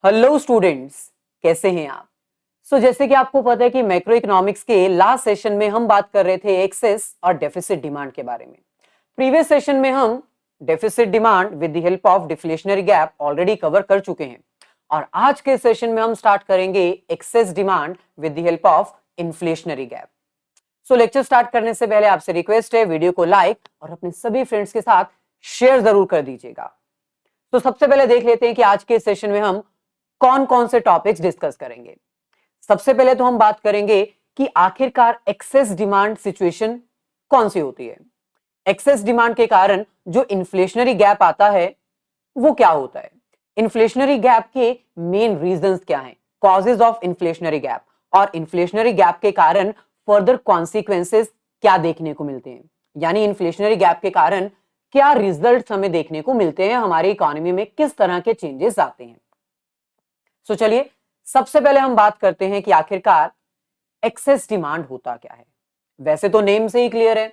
Hello students, कैसे हैं आप? जैसे कि आपको पता है कि मैक्रो इकोनॉमिक्स के लास्ट सेशन में हम बात कर रहे थे एक्सेस और डेफिसिट डिमांड के बारे में। प्रीवियस सेशन में हम deficit demand with the help of deflationary gap already cover कर चुके हैं और आज के सेशन में हम स्टार्ट करेंगे excess demand with the help of inflationary gap. Lecture start करने से पहले आपसे रिक्वेस्ट है, वीडियो को लाइक और अपने सभी फ्रेंड्स के साथ शेयर जरूर कर दीजिएगा। सबसे पहले देख लेते हैं कि आज के सेशन में हम कौन कौन से टॉपिक्स डिस्कस करेंगे। सबसे पहले तो हम बात करेंगे कि आखिरकार एक्सेस डिमांड सिचुएशन कौन सी होती है। एक्सेस डिमांड के कारण जो इन्फ्लेशनरी गैप आता है वो क्या होता है, इन्फ्लेशनरी गैप के मेन रीजंस क्या हैं, कॉजेज ऑफ इन्फ्लेशनरी गैप, और इन्फ्लेशनरी गैप के कारण फर्दर कॉन्सिक्वेंसेस क्या देखने को मिलते हैं, यानी इन्फ्लेशनरी गैप के कारण क्या रिजल्ट हमें देखने को मिलते हैं, हमारी इकोनॉमी में किस तरह के चेंजेस आते हैं। चलिए सबसे पहले हम बात करते हैं कि आखिरकार एक्सेस डिमांड होता क्या है। वैसे तो नेम से ही क्लियर है,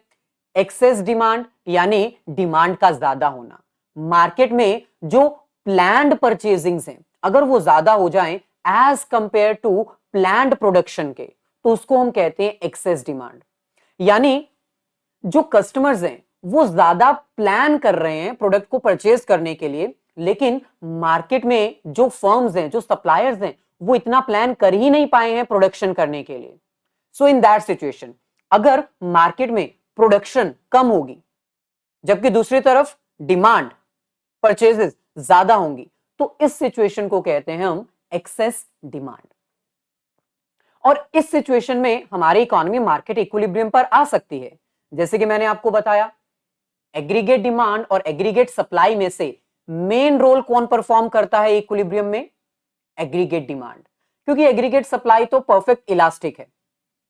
एक्सेस डिमांड यानी डिमांड का ज्यादा होना। मार्केट में जो प्लान्ड परचेजिंग्स हैं अगर वो ज्यादा हो जाएं as compare to planned production के, तो उसको हम कहते हैं एक्सेस डिमांड। यानी जो कस्टमर्स हैं वो ज्यादा प्लान कर रहे हैं प्रोडक्ट को परचेज करने के लिए, लेकिन मार्केट में जो फर्म्स हैं, जो सप्लायर्स हैं, वो इतना प्लान कर ही नहीं पाए हैं प्रोडक्शन करने के लिए। इन दैट सिचुएशन अगर मार्केट में प्रोडक्शन कम होगी जबकि दूसरी तरफ डिमांड परचेजेस ज्यादा होंगी, तो इस सिचुएशन को कहते हैं हम एक्सेस डिमांड। और इस सिचुएशन में हमारी इकोनॉमी मार्केट इक्विलिब्रियम पर आ सकती है। जैसे कि मैंने आपको बताया, एग्रीगेट डिमांड और एग्रीगेट सप्लाई में से मेन रोल कौन परफॉर्म करता है इक्विलिब्रियम में? एग्रीगेट डिमांड, क्योंकि एग्रीगेट सप्लाई तो परफेक्ट इलास्टिक है।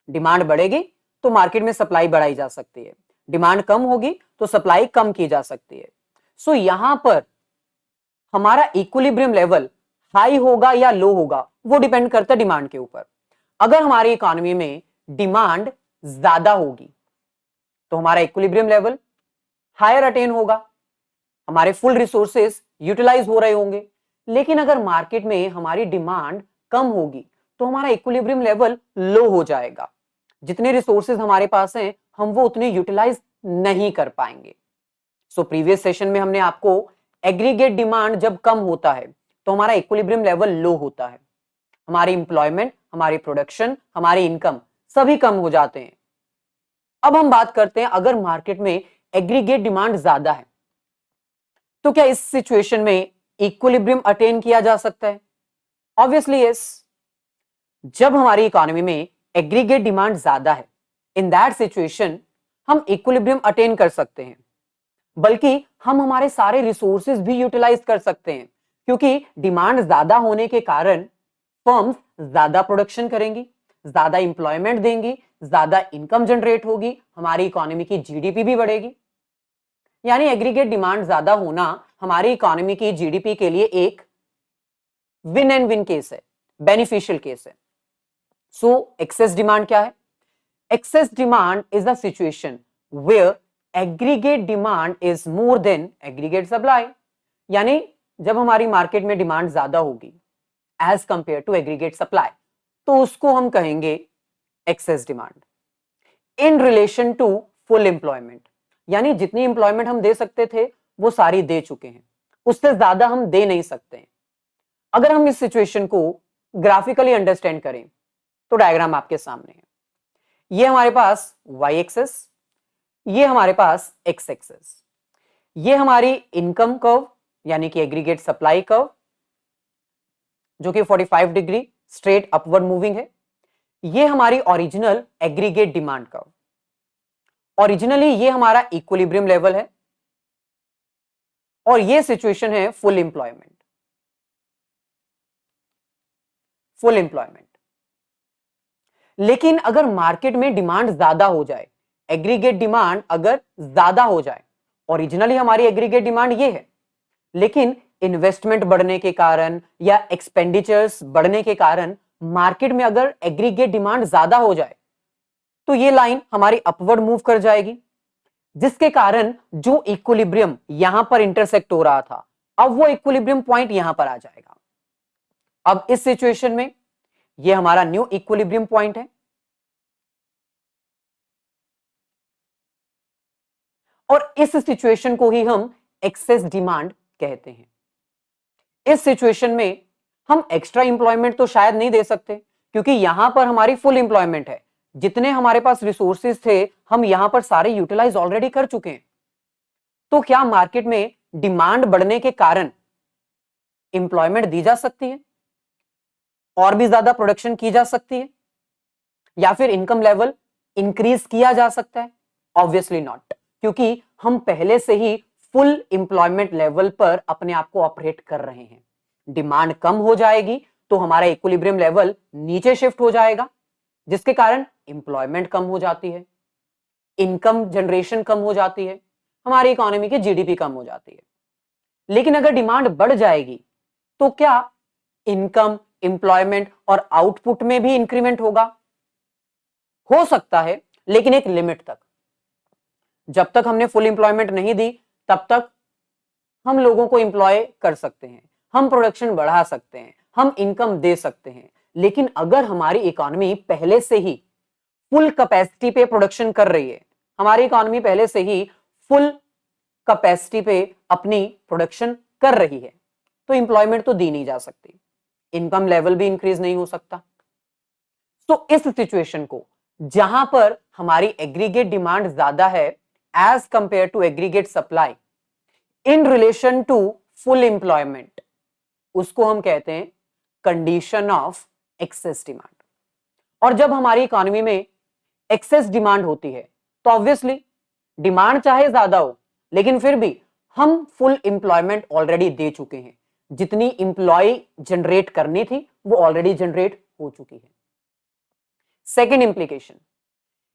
डिमांड बढ़ेगी तो मार्केट में सप्लाई बढ़ाई जा सकती है, डिमांड कम होगी तो सप्लाई कम की जा सकती है। यहां पर हमारा इक्विलिब्रियम लेवल हाई होगा या लो होगा वो डिपेंड करता है डिमांड के ऊपर। अगर हमारी इकोनॉमी में डिमांड ज्यादा होगी तो हमारा इक्विलिब्रियम लेवल हायर अटेन होगा, हमारे फुल रिसोर्सेज यूटिलाइज हो रहे होंगे। लेकिन अगर मार्केट में हमारी डिमांड कम होगी तो हमारा इक्विलिब्रियम लेवल लो हो जाएगा, जितने रिसोर्सेज हमारे पास हैं हम वो उतने यूटिलाइज नहीं कर पाएंगे। प्रीवियस सेशन में हमने आपको एग्रीगेट डिमांड जब कम होता है तो हमारा इक्विलिब्रियम लेवल लो होता है, हमारी इंप्लॉयमेंट, हमारी प्रोडक्शन, हमारी इनकम सभी कम हो जाते हैं। अब हम बात करते हैं अगर मार्केट में एग्रीगेट डिमांड ज्यादा है तो क्या इस सिचुएशन में इक्विलिब्रियम अटेन किया जा सकता है? Obviously yes. जब हमारी इकोनॉमी में एग्रीगेट डिमांड ज्यादा है, इन दैट सिचुएशन हम इक्विलिब्रियम अटेन कर सकते हैं, बल्कि हम हमारे सारे रिसोर्सेज भी यूटिलाइज कर सकते हैं, क्योंकि डिमांड ज्यादा होने के कारण फर्म्स ज्यादा प्रोडक्शन करेंगी, ज्यादा इंप्लॉयमेंट देंगी, ज्यादा इनकम जनरेट होगी, हमारी इकोनॉमी की जीडीपी भी बढ़ेगी। यानी एग्रीगेट डिमांड ज्यादा होना हमारी इकोनॉमी की जीडीपी के लिए एक विन एंड विन केस है, बेनिफिशियल केस है। एक्सेस डिमांड क्या है? Excess demand is the situation where aggregate demand is more than aggregate supply. यानी जब हमारी मार्केट में डिमांड ज्यादा होगी as compare to aggregate supply, तो उसको हम कहेंगे excess demand in relation to full employment. यानी जितनी एम्प्लॉयमेंट हम दे सकते थे वो सारी दे चुके हैं, उससे ज्यादा हम दे नहीं सकते हैं। अगर हम इस सिचुएशन को ग्राफिकली अंडरस्टैंड करें तो डायग्राम आपके सामने है। ये हमारे पास वाई एक्सेस, ये हमारे पास एक्स एक्सेस, ये हमारी इनकम कर्व यानी कि एग्रीगेट सप्लाई कर्व जो कि 45 डिग्री स्ट्रेट अपवर्ड मूविंग है। ये हमारी original aggregate demand curve. Originally ये हमारा इक्विलिब्रियम लेवल है और ये सिचुएशन है फुल एम्प्लॉयमेंट। Full employment. लेकिन अगर मार्केट में डिमांड ज्यादा हो जाए, एग्रीगेट डिमांड अगर ज्यादा हो जाए, ओरिजिनली हमारी एग्रीगेट डिमांड ये है, लेकिन इन्वेस्टमेंट बढ़ने के कारण या एक्सपेंडिचर्स बढ़ने के कारण मार्केट में अगर एग्रीगेट डिमांड ज्यादा हो जाए तो ये लाइन हमारी अपवर्ड मूव कर जाएगी, जिसके कारण जो इक्विलिब्रियम यहां पर इंटरसेक्ट हो रहा था अब वो इक्विलिब्रियम पॉइंट यहां पर आ जाएगा। अब इस सिचुएशन में ये हमारा न्यू इक्विलिब्रियम पॉइंट है और इस सिचुएशन को ही हम एक्सेस डिमांड कहते हैं। इस सिचुएशन में हम एक्स्ट्रा इंप्लॉयमेंट तो शायद नहीं दे सकते क्योंकि यहां पर हमारी फुल इंप्लॉयमेंट है, जितने हमारे पास रिसोर्सेज थे हम यहां पर सारे यूटिलाइज ऑलरेडी कर चुके हैं। तो क्या मार्केट में डिमांड बढ़ने के कारण इंप्लॉयमेंट दी जा सकती है और भी ज्यादा प्रोडक्शन की जा सकती है या फिर इनकम लेवल इंक्रीज किया जा सकता है? ऑब्वियसली नॉट, क्योंकि हम पहले से ही फुल इंप्लॉयमेंट लेवल पर अपने आप को ऑपरेट कर रहे हैं। डिमांड कम हो जाएगी तो हमारा इक्विलिब्रियम लेवल नीचे शिफ्ट हो जाएगा, जिसके कारण इंप्लॉयमेंट कम हो जाती है, इनकम जनरेशन कम हो जाती है, हमारी इकोनॉमी की जीडीपी कम हो जाती है। लेकिन अगर डिमांड बढ़ जाएगी तो क्या इनकम, इंप्लॉयमेंट और आउटपुट में भी इंक्रीमेंट होगा? हो सकता है, लेकिन एक लिमिट तक। जब तक हमने फुल इंप्लॉयमेंट नहीं दी तब तक हम लोगों को इंप्लॉय कर सकते हैं, हम प्रोडक्शन बढ़ा सकते हैं, हम इनकम दे सकते हैं। लेकिन अगर हमारी इकोनॉमी पहले से ही फुल कैपेसिटी पे प्रोडक्शन कर रही है, हमारी इकोनॉमी पहले से ही फुल कैपेसिटी पे अपनी प्रोडक्शन कर रही है, तो इंप्लॉयमेंट तो दी नहीं जा सकती, इनकम लेवल भी इंक्रीज नहीं हो सकता। तो इस सिचुएशन को, जहां पर हमारी एग्रीगेट डिमांड ज्यादा है as compare to aggregate supply in relation to full employment, उसको हम कहते हैं कंडीशन ऑफ एक्सेस डिमांड। और जब हमारी इकोनॉमी में एक्सेस डिमांड होती है तो ऑब्वियसली डिमांड चाहे ज्यादा हो, लेकिन फिर भी हम फुल एम्प्लॉयमेंट ऑलरेडी दे चुके हैं, जितनी इंप्लॉय जनरेट करनी थी वो ऑलरेडी जनरेट हो चुकी है। सेकेंड इंप्लीकेशन,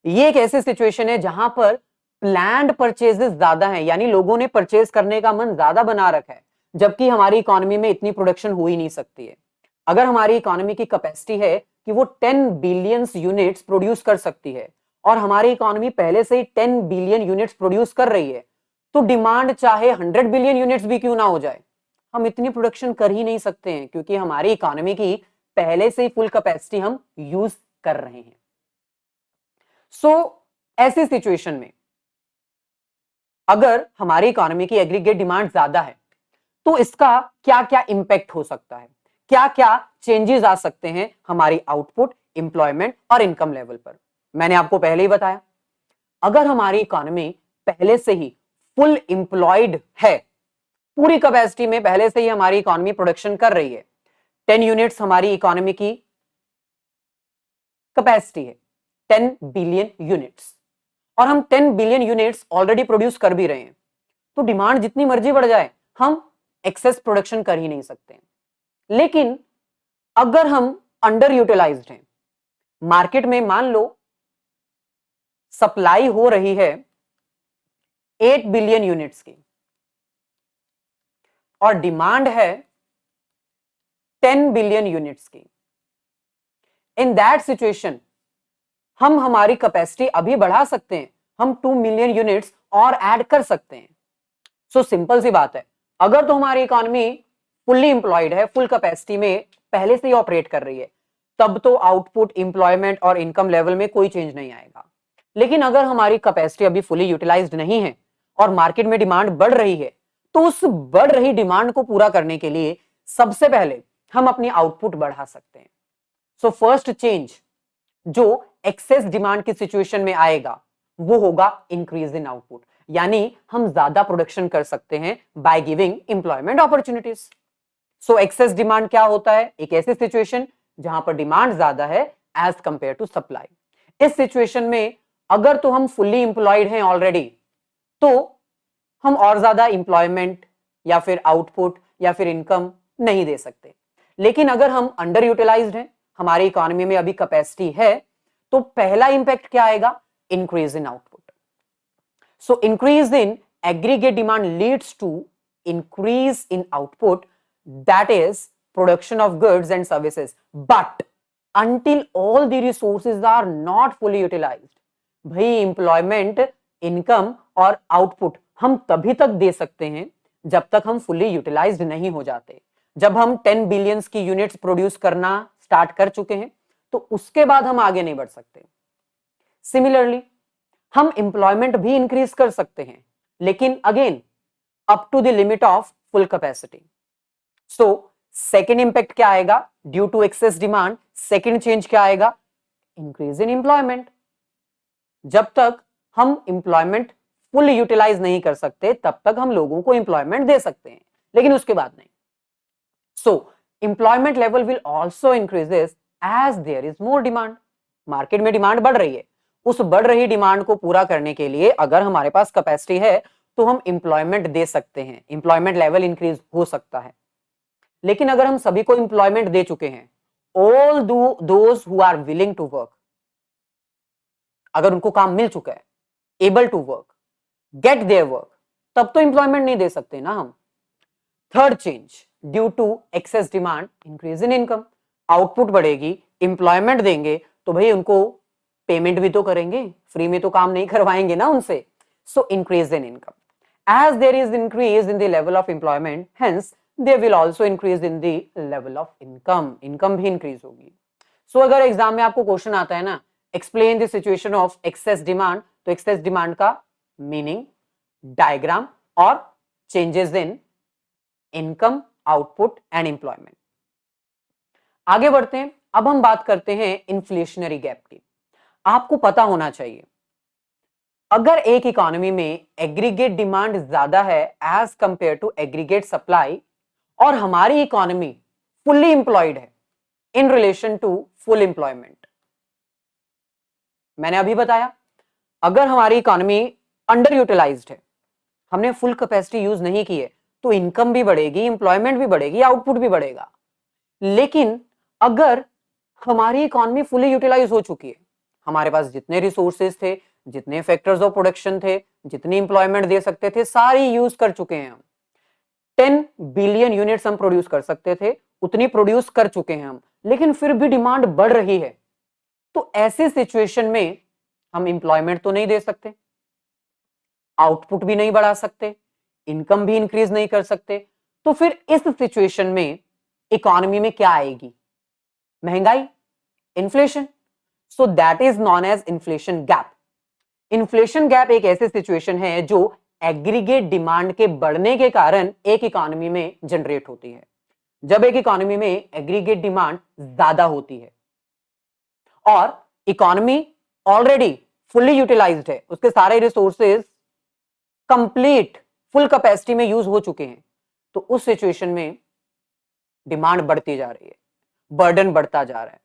ये एक ऐसी सिचुएशन है जहां पर प्लान्ड परचेजेस ज्यादा हैं, यानी लोगों ने परचेज करने का मन ज्यादा बना रखा है, जबकि हमारी इकोनॉमी में इतनी प्रोडक्शन हो ही नहीं सकती है। अगर हमारी इकोनॉमी की कैपेसिटी है कि वो 10 बिलियन यूनिट्स प्रोड्यूस कर सकती है और हमारी इकोनॉमी पहले से ही 10 बिलियन यूनिट्स प्रोड्यूस कर रही है, तो डिमांड चाहे 100 बिलियन यूनिट्स भी क्यों ना हो जाए, हम इतनी प्रोडक्शन कर ही नहीं सकते हैं, क्योंकि हमारी इकोनॉमी की पहले से ही फुल कैपेसिटी हम यूज कर रहे हैं। ऐसी सिचुएशन में अगर हमारी इकोनॉमी की एग्रीगेट डिमांड ज्यादा है तो इसका क्या क्या इंपैक्ट हो सकता है, क्या क्या चेंजेस आ सकते हैं हमारी आउटपुट, इंप्लॉयमेंट और इनकम लेवल पर। मैंने आपको पहले ही बताया, अगर हमारी इकोनॉमी पहले से ही फुल इंप्लॉयड है, पूरी कैपेसिटी में पहले से ही हमारी इकोनॉमी प्रोडक्शन कर रही है, 10 यूनिट्स हमारी इकोनॉमी की कैपेसिटी है, 10 बिलियन यूनिट्स, और हम 10 बिलियन यूनिट्स ऑलरेडी प्रोड्यूस कर भी रहे हैं, तो डिमांड जितनी मर्जी बढ़ जाए हम एक्सेस प्रोडक्शन कर ही नहीं सकते। लेकिन अगर हम अंडर यूटिलाइज्ड हैं, मार्केट में मान लो सप्लाई हो रही है 8 बिलियन यूनिट्स की और डिमांड है 10 बिलियन यूनिट्स की, इन दैट सिचुएशन हम हमारी कैपेसिटी अभी बढ़ा सकते हैं, हम 2 मिलियन यूनिट्स और ऐड कर सकते हैं। सो सिंपल सी बात है, अगर तो हमारी इकोनॉमी फुल्ली इंप्लॉयड है, फुल कैपेसिटी में पहले से ही ऑपरेट कर रही है, तब तो आउटपुट, इंप्लॉयमेंट और इनकम लेवल में कोई चेंज नहीं आएगा। लेकिन अगर हमारी कैपेसिटी अभी फुली यूटिलाइज्ड नहीं है और मार्केट में डिमांड बढ़ रही है, तो उस बढ़ रही डिमांड को पूरा करने के लिए सबसे पहले हम अपनी आउटपुट बढ़ा सकते हैं। सो फर्स्ट चेंज जो एक्सेस डिमांड की सिचुएशन में आएगा वो होगा इंक्रीज इन आउटपुट, यानी हम ज्यादा प्रोडक्शन कर सकते हैं by giving employment opportunities. So excess demand क्या होता है? एक ऐसी सिचुएशन जहां पर डिमांड ज्यादा है एज कंपेयर टू सप्लाई। इस सिचुएशन में अगर तो हम फुल्ली इंप्लॉयड हैं ऑलरेडी, तो हम और ज्यादा इंप्लॉयमेंट या फिर आउटपुट या फिर इनकम नहीं दे सकते। लेकिन अगर हम अंडर यूटिलाइज्ड हैं, हमारी इकोनॉमी में अभी कैपेसिटी है, तो पहला इंपैक्ट क्या आएगा? Increase in output. So increase in aggregate demand leads to increase in output, that is production of goods and services, but until all the resources are not fully utilized, भाई employment, income और output हम तभी तक दे सकते हैं जब तक हम फुली यूटिलाइज्ड नहीं हो जाते। जब हम 10 बिलियंस की यूनिट्स प्रोड्यूस करना स्टार्ट कर चुके हैं तो उसके बाद हम आगे नहीं बढ़ सकते। सिमिलरली हम एम्प्लॉयमेंट भी इंक्रीज कर सकते हैं, लेकिन again up to the limit of full capacity. So second impact क्या आएगा due to excess demand? Second change क्या आएगा? Increase in employment. जब तक हम एम्प्लॉयमेंट फुल यूटिलाइज नहीं कर सकते तब तक हम लोगों को एम्प्लॉयमेंट दे सकते हैं, लेकिन उसके बाद नहीं। So employment level will also increases as there is more demand. Market में डिमांड बढ़ रही है, उस बढ़ रही डिमांड को पूरा करने के लिए अगर हमारे पास कैपेसिटी है तो हम एम्प्लॉयमेंट दे सकते हैं, एम्प्लॉयमेंट लेवल इंक्रीज हो सकता है। लेकिन अगर हम सभी को एम्प्लॉयमेंट दे चुके हैं, all those who are willing to work, अगर उनको काम मिल चुका है, able to work, get their work, तब तो एम्प्लॉयमेंट नहीं दे सकते ना हम। Third change due to excess demand increase in income. Output बढ़ेगी, एम्प्लॉयमेंट देंगे तो भाई उनको पेमेंट भी तो करेंगे, फ्री में तो काम नहीं करवाएंगे ना उनसे। So increase in income. As there is increase in the level of employment, hence there will also increase in the level of income. Income भी इंक्रीज होगी। सो अगर एग्जाम में आपको क्वेश्चन आता है ना, explain the situation of excess demand, तो access demand का मीनिंग, डायग्राम और changes in income, output and employment. आगे बढ़ते हैं। अब हम बात करते हैं इन्फ्लेशनरी गैप की। आपको पता होना चाहिए अगर एक इकोनॉमी में एग्रीगेट डिमांड ज्यादा है as compare to aggregate supply और हमारी इकोनॉमी फुल्ली एम्प्लॉयड है in relation to full employment, मैंने अभी बताया अगर हमारी इकोनॉमी अंडर यूटिलाइज्ड है, हमने फुल कैपेसिटी यूज नहीं की है, तो इनकम भी बढ़ेगी, एम्प्लॉयमेंट भी बढ़ेगी, आउटपुट भी बढ़ेगा। लेकिन अगर हमारी इकोनॉमी फुली यूटिलाइज हो चुकी है, हमारे पास जितने रिसोर्सेज थे, जितने फैक्टर्स ऑफ प्रोडक्शन थे, जितनी एम्प्लॉयमेंट दे सकते थे, सारी यूज कर चुके हैं हम। 10 बिलियन यूनिट्स हम प्रोड्यूस कर सकते थे, उतनी प्रोड्यूस कर चुके हैं हम, लेकिन फिर भी डिमांड बढ़ रही है, तो ऐसे सिचुएशन में हम एम्प्लॉयमेंट तो नहीं दे सकते, आउटपुट भी नहीं बढ़ा सकते, इनकम भी इंक्रीज नहीं कर सकते। तो फिर इस सिचुएशन में इकोनॉमी में क्या आएगी? महंगाई, inflation. So that is known as inflation gap. Inflation gap एक ऐसी सिचुएशन है जो एग्रीगेट डिमांड के बढ़ने के कारण एक इकोनॉमी में जनरेट होती है। जब एक इकोनॉमी में एग्रीगेट डिमांड ज्यादा होती है और इकोनॉमी ऑलरेडी फुल्ली यूटिलाइज्ड है, उसके सारे रिसोर्सेज कंप्लीट फुल कैपेसिटी में यूज हो चुके हैं, तो उस सिचुएशन में डिमांड बढ़ती जा रही है, बर्डन बढ़ता जा रहा है,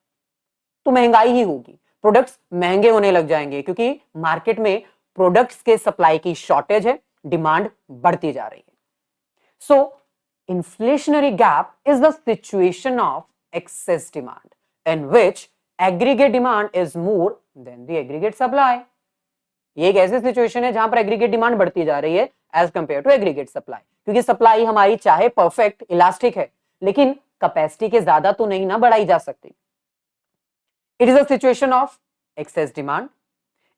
तो महंगाई ही होगी, प्रोडक्ट्स महंगे होने लग जाएंगे क्योंकि मार्केट में प्रोडक्ट्स के सप्लाई की शॉर्टेज है, डिमांड बढ़ती जा रही है। सो inflationary gap is the situation of excess demand in which aggregate demand is more than the aggregate supply। ये एक ऐसी सिचुएशन है जहां पर एग्रीगेट डिमांड बढ़ती जा रही है as compare to aggregate supply, क्योंकि सप्लाई हमारी चाहे परफेक्ट इलास्टिक है, लेकिन कैपेसिटी के ज्यादा तो नहीं ना बढ़ाई जा सकती। It is a situation of excess demand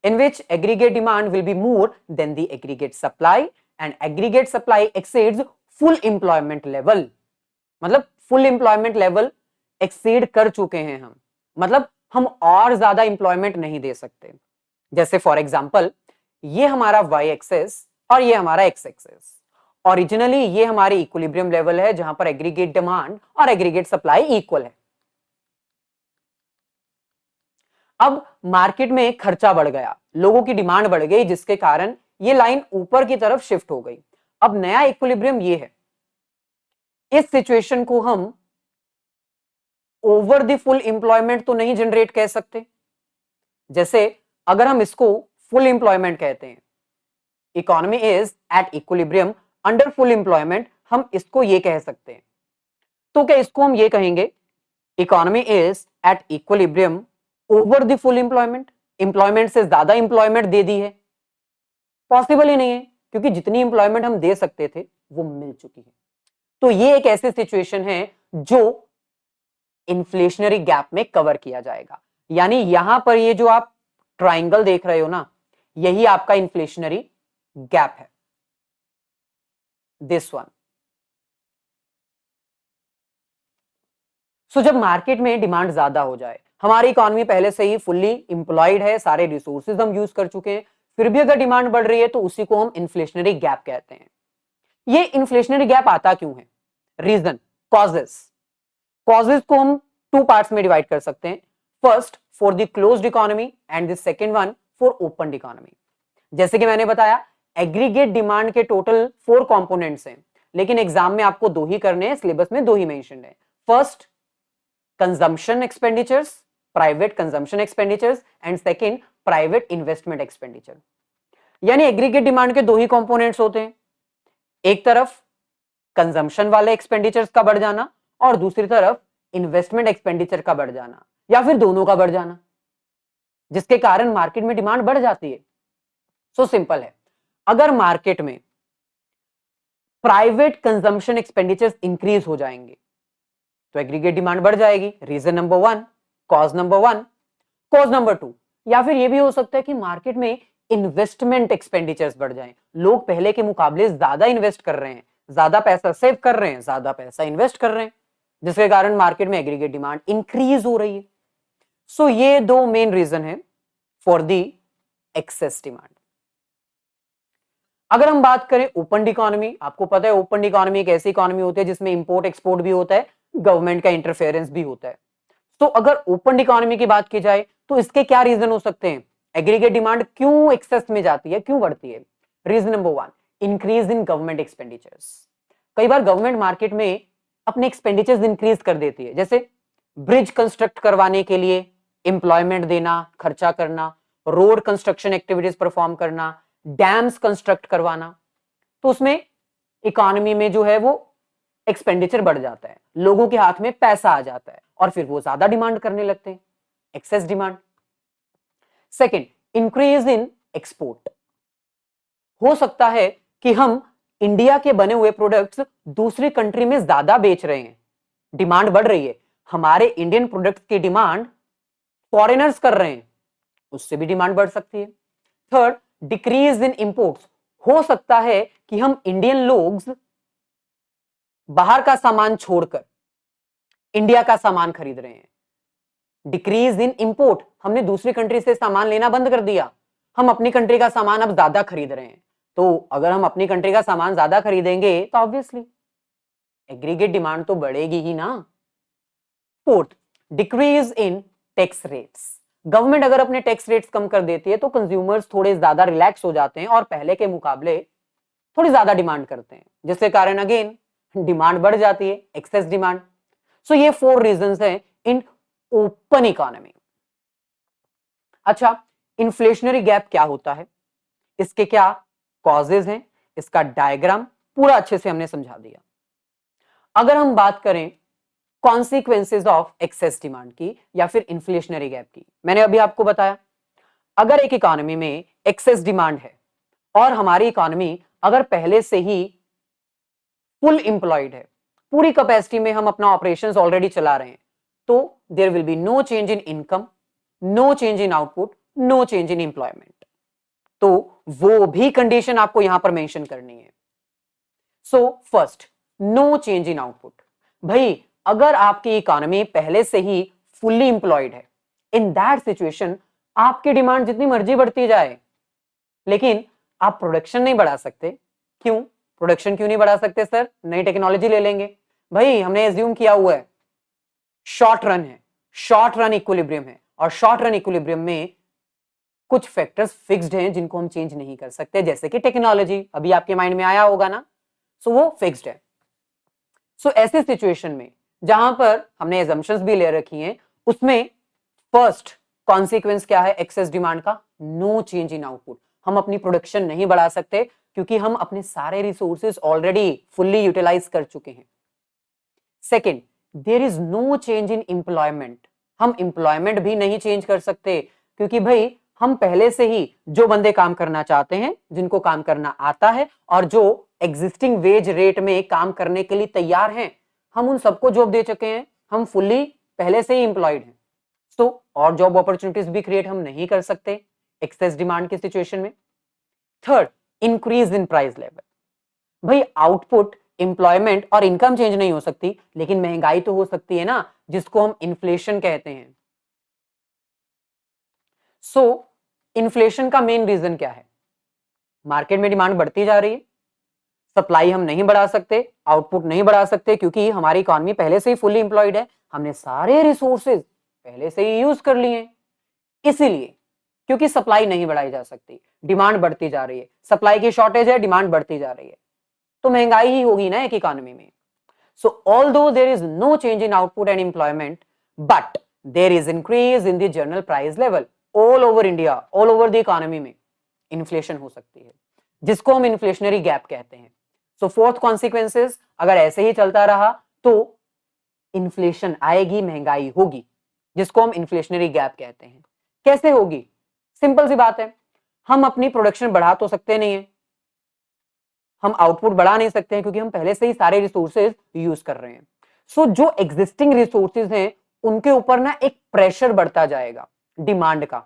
in which aggregate demand will be more than the aggregate supply and aggregate supply exceeds full employment level। मतलब full employment level exceed कर चुके हैं हम, मतलब हम और ज्यादा employment नहीं दे सकते। जैसे फॉर एग्जाम्पल ये हमारा y एक्सेस और ये हमारा x एक्सेस, ओरिजिनली ये हमारी इक्विलिब्रियम लेवल है जहां पर एग्रीगेट डिमांड और एग्रीगेट सप्लाई इक्वल है। अब मार्केट में खर्चा बढ़ गया, लोगों की डिमांड बढ़ गई, जिसके कारण ये लाइन ऊपर की तरफ शिफ्ट हो गई। अब नया इक्विलिब्रियम ये है। इस सिचुएशन को हम ओवर द फुल एम्प्लॉयमेंट तो नहीं जनरेट कह सकते। जैसे अगर हम इसको फुल एम्प्लॉयमेंट कहते हैं, economy is at equilibrium under full employment, हम इसको ये कह सकते हैं। तो क्या इसको हम ये कहेंगे economy is at equilibrium over the full employment, employment से ज्यादा एम्प्लॉयमेंट दे दी है? पॉसिबल ही नहीं है, क्योंकि जितनी एम्प्लॉयमेंट हम दे सकते थे वो मिल चुकी है। तो ये एक ऐसी सिचुएशन है जो इन्फ्लेशनरी गैप में कवर किया जाएगा। यानी यहां पर ये जो आप ट्राइंगल देख रहे हो ना, यही आपका इन्फ्लेशनरी गैप है, दिस वन। सो जब मार्केट में डिमांड ज्यादा हो जाए, हमारी इकोनॉमी पहले से ही फुल्ली इंप्लॉयड है, सारे रिसोर्सेज हम यूज कर चुके हैं, फिर भी अगर डिमांड बढ़ रही है तो उसी को हम इन्फ्लेशनरी गैप कहते हैं। ये इन्फ्लेशनरी गैप आता क्यों है? Reason, causes. कॉजेस को हम टू पार्ट्स में डिवाइड कर सकते हैं। First for the closed economy and the second one for open economy. जैसे कि मैंने बताया, एग्रीगेट डिमांड के टोटल 4 कंपोनेंट्स हैं, लेकिन एग्जाम में आपको 2 ही करने हैं, सिलेबस में 2 ही मेंशन है। First consumption expenditures, private consumption expenditures, and second private investment expenditure. यानी एग्रीगेट डिमांड के 2 ही कंपोनेंट्स होते हैं, एक तरफ कंजम्पशन वाले एक्सपेंडिचर्स का बढ़ जाना और दूसरी तरफ इन्वेस्टमेंट एक्सपेंडिचर का बढ़ जाना, या फिर दोनों का बढ़ जाना, जिसके कारण मार्केट में डिमांड बढ़ जाती है। सो सिंपल है, अगर मार्केट में प्राइवेट कंजम्पशन एक्सपेंडिचर्स इंक्रीज हो जाएंगे तो एग्रीगेट डिमांड बढ़ जाएगी। Reason number 1, cause number 1। Cause number 2, या फिर यह भी हो सकता है कि मार्केट में इन्वेस्टमेंट एक्सपेंडिचर्स बढ़ जाएं, लोग पहले के मुकाबले ज्यादा इन्वेस्ट कर रहे हैं, ज्यादा पैसा सेव कर रहे हैं, ज्यादा पैसा इन्वेस्ट कर रहे हैं, जिसके कारण मार्केट में एग्रीगेट डिमांड इंक्रीज हो रही है। सो ये 2 मेन रीजन है फॉर द एक्सेस डिमांड। अगर हम बात करें ओपन इकोनॉमी, आपको पता है ओपन इकोनॉमी एक ऐसी इकोनॉमी होती है जिसमें इंपोर्ट एक्सपोर्ट भी होता है, गवर्नमेंट का इंटरफेरेंस भी होता है। तो अगर ओपन इकोनॉमी की बात की जाए तो इसके क्या रीजन हो सकते हैं? एग्रीगेट डिमांड क्यों एक्सेस में जाती है, क्यों बढ़ती है? Reason number 1, increase in government expenditures. कई बार गवर्नमेंट मार्केट में अपने एक्सपेंडिचर्स इंक्रीज कर देती है, जैसे ब्रिज कंस्ट्रक्ट करवाने के लिए एम्प्लॉयमेंट देना, खर्चा करना, रोड कंस्ट्रक्शन एक्टिविटीज परफॉर्म करना, डैम्स कंस्ट्रक्ट करवाना, तो उसमें इकोनॉमी में जो है वो एक्सपेंडिचर बढ़ जाता है, लोगों के हाथ में पैसा आ जाता है और फिर वो ज्यादा डिमांड करने लगते हैं, excess demand. Second, increase in export. हो सकता है कि हम इंडिया के बने हुए प्रोडक्ट्स दूसरी कंट्री में ज्यादा बेच रहे हैं, डिमांड बढ़ रही है, हमारे इंडियन प्रोडक्ट्स की डिमांड फॉरेनर्स कर रहे हैं, उससे भी डिमांड बढ़ सकती है। Third, decrease in imports. हो सकता है कि हम इंडियन लोग बाहर का सामान छोड़कर इंडिया का सामान खरीद रहे हैं, डिक्रीज इन इंपोर्ट, हमने दूसरी कंट्री से सामान लेना बंद कर दिया, हम अपनी कंट्री का सामान अब ज्यादा खरीद रहे हैं। तो अगर हम अपनी कंट्री का सामान ज्यादा खरीदेंगे तो ऑब्वियसली एग्रीगेट डिमांड तो बढ़ेगी ही ना। Fourth, decrease in tax rates. Government अगर अपने टैक्स रेट्स कम कर देती है तो कंज्यूमर्स थोड़े ज्यादा रिलैक्स हो जाते हैं और पहले के मुकाबले थोड़ी ज्यादा डिमांड करते हैं, जिसके कारण अगेन डिमांड बढ़ जाती है, एक्सेस डिमांड। सो ये 4 रीजंस हैं इन ओपन इकोनॉमी। अच्छा, इन्फ्लेशनरी गैप क्या होता है, इसके क्या कॉजेज हैं, इसका डायग्राम पूरा अच्छे से हमने समझा दिया। अगर हम बात करें कॉन्सिक्वेंसेज ऑफ एक्सेस डिमांड की या फिर इन्फ्लेशनरी गैप की, मैंने अभी आपको बताया, अगर एक इकोनॉमी में एक्सेस डिमांड है और हमारी इकोनॉमी अगर पहले से ही फुल एम्प्लॉयड है, पूरी कैपेसिटी में हम अपना ऑपरेशंस ऑलरेडी चला रहे हैं, तो there will be no change in income, no change in output, no change in employment. तो वो भी कंडीशन आपको यहां पर मेंशन करनी है। So first, no change in output. भाई अगर आपकी इकोनॉमी पहले से ही फुल्ली एम्प्लॉयड है, इन दैट सिचुएशन आपकी डिमांड जितनी मर्जी बढ़ती जाए, लेकिन आप प्रोडक्शन नहीं बढ़ा सकते। क्यों प्रोडक्शन क्यों नहीं बढ़ा सकते सर? नई टेक्नोलॉजी ले लेंगे। भाई हमने एज्यूम किया हुआ है शॉर्ट रन है, शॉर्ट रन इक्विलिब्रियम है, और शॉर्ट रन इक्विलिब्रियम में कुछ फैक्टर्स फिक्स्ड हैं जिनको हम चेंज नहीं कर सकते, जैसे कि टेक्नोलॉजी, अभी आपके माइंड में आया होगा ना, सो वो फिक्स्ड है। सो ऐसे सिचुएशन में जहां पर हमने एजम्पशंस भी ले रखी हैं, उसमें फर्स्ट कॉन्सिक्वेंस क्या है एक्सेस डिमांड का? No change in output. हम अपनी प्रोडक्शन नहीं बढ़ा सकते क्योंकि हम अपने सारे रिसोर्सेज ऑलरेडी फुल्ली यूटिलाइज कर चुके हैं। Second, there is no change in employment. हम एम्प्लॉयमेंट भी नहीं चेंज कर सकते क्योंकि भाई हम पहले से ही जो बंदे काम करना चाहते हैं, जिनको काम करना आता है और जो एग्जिस्टिंग वेज रेट में काम करने के लिए तैयार हैं, हम उन सबको जॉब दे चुके हैं, हम फुल्ली पहले से ही एम्प्लॉयड हैं। तो और जॉब अपॉर्चुनिटीज भी क्रिएट हम नहीं कर सकते एक्सेस डिमांड की सिचुएशन में। Third, increase in price level. भाई आउटपुट, एम्प्लॉयमेंट और इनकम चेंज नहीं हो सकती, लेकिन महंगाई तो हो सकती है ना। जिसको हम इन्फ्लेशन कहते हैं। सो इन्फ्लेशन का मेन रीजन क्या है? मार्केट में डिमांड बढ़ती जा रही है, सप्लाई हम नहीं बढ़ा सकते, आउटपुट नहीं बढ़ा सकते क्योंकि हमारी इकोनॉमी पहले से ही फुली एम्प्लॉयड है, हमने सारे रिसोर्सेज पहले से ही यूज कर लिए। इसीलिए क्योंकि सप्लाई नहीं बढ़ाई जा सकती, डिमांड बढ़ती जा रही है, सप्लाई की शॉर्टेज है, डिमांड बढ़ती जा रही है, तो महंगाई ही होगी ना एक इकोनॉमी में। So although there is no change in output and employment, but there is increase in the general price level all over India, all over the economy में इन्फ्लेशन हो सकती है, जिसको हम इन्फ्लेशनरी गैप कहते हैं। सो फोर्थ कॉन्सिक्वेंसेस, अगर ऐसे ही चलता रहा तो इन्फ्लेशन आएगी, महंगाई होगी, जिसको हम इन्फ्लेशनरी गैप कहते हैं। कैसे होगी? सिंपल सी बात है, हम अपनी प्रोडक्शन बढ़ा तो सकते नहीं है, हम आउटपुट बढ़ा नहीं सकते हैं क्योंकि हम पहले से ही सारे रिसोर्सेज यूज कर रहे हैं। सो जो एग्जिस्टिंग रिसोर्सेज हैं उनके ऊपर ना एक प्रेशर बढ़ता जाएगा डिमांड का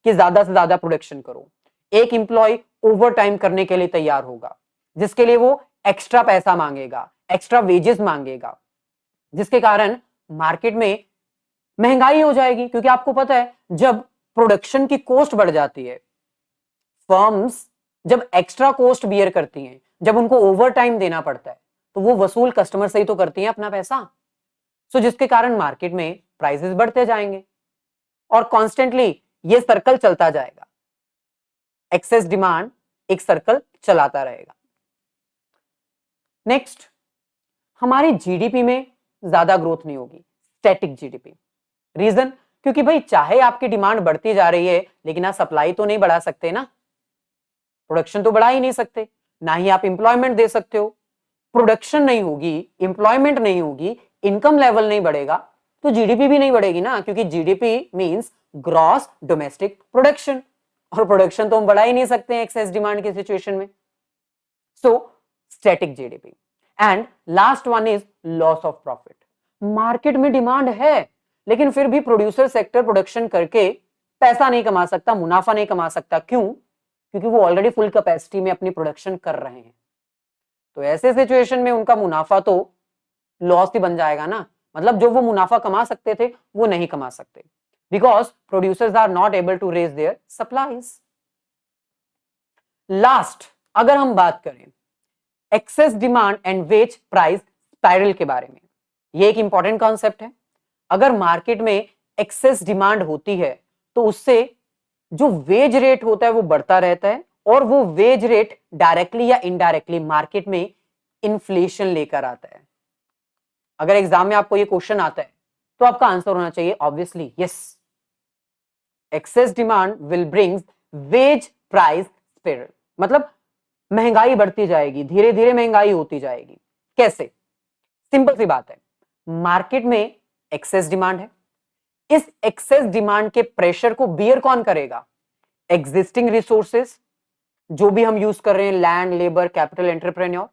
कि ज्यादा से ज्यादा प्रोडक्शन करो। एक एम्प्लॉय ओवर टाइम करने के लिए तैयार होगा, जिसके लिए वो एक्स्ट्रा पैसा मांगेगा, एक्स्ट्रा वेजेस मांगेगा, जिसके कारण मार्केट में महंगाई हो जाएगी। क्योंकि आपको पता है जब प्रोडक्शन की कॉस्ट बढ़ जाती है, फर्म्स जब एक्स्ट्रा कॉस्ट बियर करती हैं, जब उनको ओवर टाइम देना पड़ता है, तो वो वसूल कस्टमर से ही तो करती हैं अपना पैसा। सो जिसके कारण मार्केट में प्राइसेस बढ़ते जाएंगे और कॉन्स्टेंटली ये सर्कल चलता जाएगा, एक्सेस डिमांड एक सर्कल चलाता रहेगा। नेक्स्ट, हमारी जीडीपी में ज्यादा ग्रोथ नहीं होगी, स्टैटिक जीडीपी। रीजन, क्योंकि भाई चाहे आपकी डिमांड बढ़ती जा रही है लेकिन आप सप्लाई तो नहीं बढ़ा सकते ना, प्रोडक्शन तो बढ़ा ही नहीं सकते, ना ही आप एम्प्लॉयमेंट दे सकते हो। प्रोडक्शन नहीं होगी, एम्प्लॉयमेंट नहीं होगी, इनकम लेवल नहीं बढ़ेगा, तो जीडीपी भी नहीं बढ़ेगी ना, क्योंकि GDP means gross domestic production, और प्रोडक्शन तो हम बढ़ा ही नहीं सकते हैं एक्सेस डिमांड की सिचुएशन में। So static GDP. And last one is loss of profit. Market में डिमांड है लेकिन फिर भी प्रोड्यूसर सेक्टर प्रोडक्शन करके पैसा नहीं कमा सकता, मुनाफा नहीं कमा सकता। क्यों? क्योंकि वो ऑलरेडी फुल कैपेसिटी में अपनी प्रोडक्शन कर रहे हैं। तो ऐसे सिचुएशन में उनका मुनाफा तो लॉस ही बन जाएगा ना, मतलब जो वो मुनाफा कमा सकते थे वो नहीं कमा सकते, because producers are not able to raise their supplies. Last, अगर हम बात करें excess demand and wage price spiral के बारे में, ये एक इंपॉर्टेंट कॉन्सेप्ट है। अगर मार्केट में एक्सेस डिमांड होती है तो उससे जो वेज रेट होता है वो बढ़ता रहता है, और वो वेज रेट डायरेक्टली या इनडायरेक्टली मार्केट में इन्फ्लेशन लेकर आता है। अगर एग्जाम में आपको ये क्वेश्चन आता है तो आपका आंसर होना चाहिए obviously yes, excess demand will brings wage price spiral, मतलब महंगाई बढ़ती जाएगी, धीरे धीरे महंगाई होती जाएगी। कैसे? सिंपल सी बात है, मार्केट में एक्सेस डिमांड है, इस एक्सेस डिमांड के प्रेशर को बियर कौन करेगा? एग्जिस्टिंग रिसोर्सेस जो भी हम यूज कर रहे हैं, लैंड, लेबर, कैपिटल, एंटरप्रेन्योर।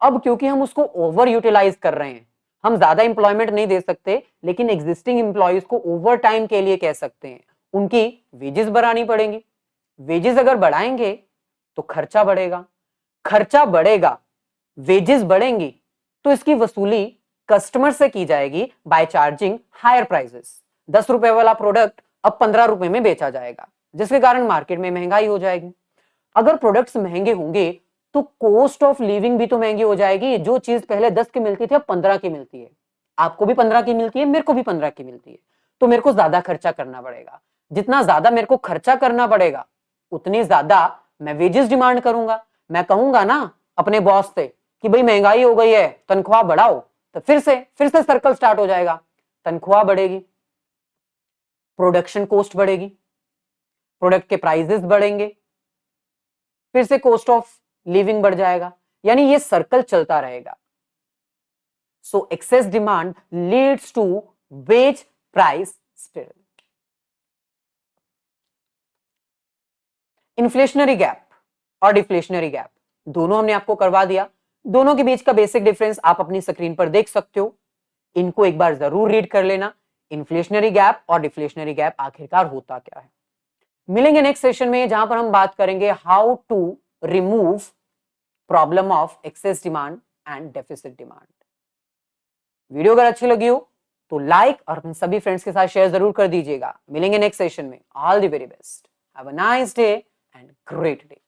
अब क्योंकि हम उसको ओवर यूटिलाइज कर रहे हैं, हम ज्यादा इंप्लॉयमेंट नहीं दे सकते, लेकिन एग्जिस्टिंग इंप्लॉयज को ओवर टाइम के लिए कह सकते हैं, उनकी वेजेस बढ़ानी पड़ेंगी। वेजेस अगर बढ़ाएंगे तो खर्चा बढ़ेगा, खर्चा बढ़ेगा, वेजेस बढ़ेंगी, तो इसकी वसूली कस्टमर से की जाएगी बाय चार्जिंग हायर प्राइसेस। 10 रुपए वाला प्रोडक्ट अब 15 रुपए में बेचा जाएगा, जिसके कारण मार्केट में महंगाई हो जाएगी। अगर प्रोडक्ट्स महंगे होंगे तो कॉस्ट ऑफ लिविंग भी तो महंगी हो जाएगी। जो चीज पहले 10 की मिलती थी अब 15 की मिलती है, आपको भी 15 की मिलती है, मेरे को भी 15 की मिलती है, तो मेरे को ज्यादा खर्चा करना पड़ेगा। जितना ज्यादा मेरे को खर्चा करना पड़ेगा उतनी ज्यादा मैं वेजेस डिमांड करूंगा। मैं कहूंगा ना अपने बॉस से कि भाई महंगाई हो गई है, तनख्वाह बढ़ाओ, तो फिर से सर्कल स्टार्ट हो जाएगा। तनख्वाह बढ़ेगी, प्रोडक्शन कॉस्ट बढ़ेगी, प्रोडक्ट के प्राइसेस बढ़ेंगे, फिर से कॉस्ट ऑफ लिविंग बढ़ जाएगा, यानी ये सर्कल चलता रहेगा। So excess demand leads to wage price spiral. Inflationary gap और डिफ्लेशनरी गैप दोनों हमने आपको करवा दिया। दोनों के बीच का बेसिक डिफरेंस आप अपनी स्क्रीन पर देख सकते हो, इनको एक बार जरूर रीड कर लेना। इन्फ्लेशनरी गैप और डिफ्लेशनरी गैप आखिरकार होता क्या है। मिलेंगे नेक्स्ट सेशन में, जहां पर हम बात करेंगे how to remove problem of excess demand and deficit demand. Video अगर अच्छी लगी हो तो लाइक और अपने सभी फ्रेंड्स के साथ शेयर जरूर कर दीजिएगा। मिलेंगे नेक्स्ट सेशन में। All the very best, have a nice day and great day.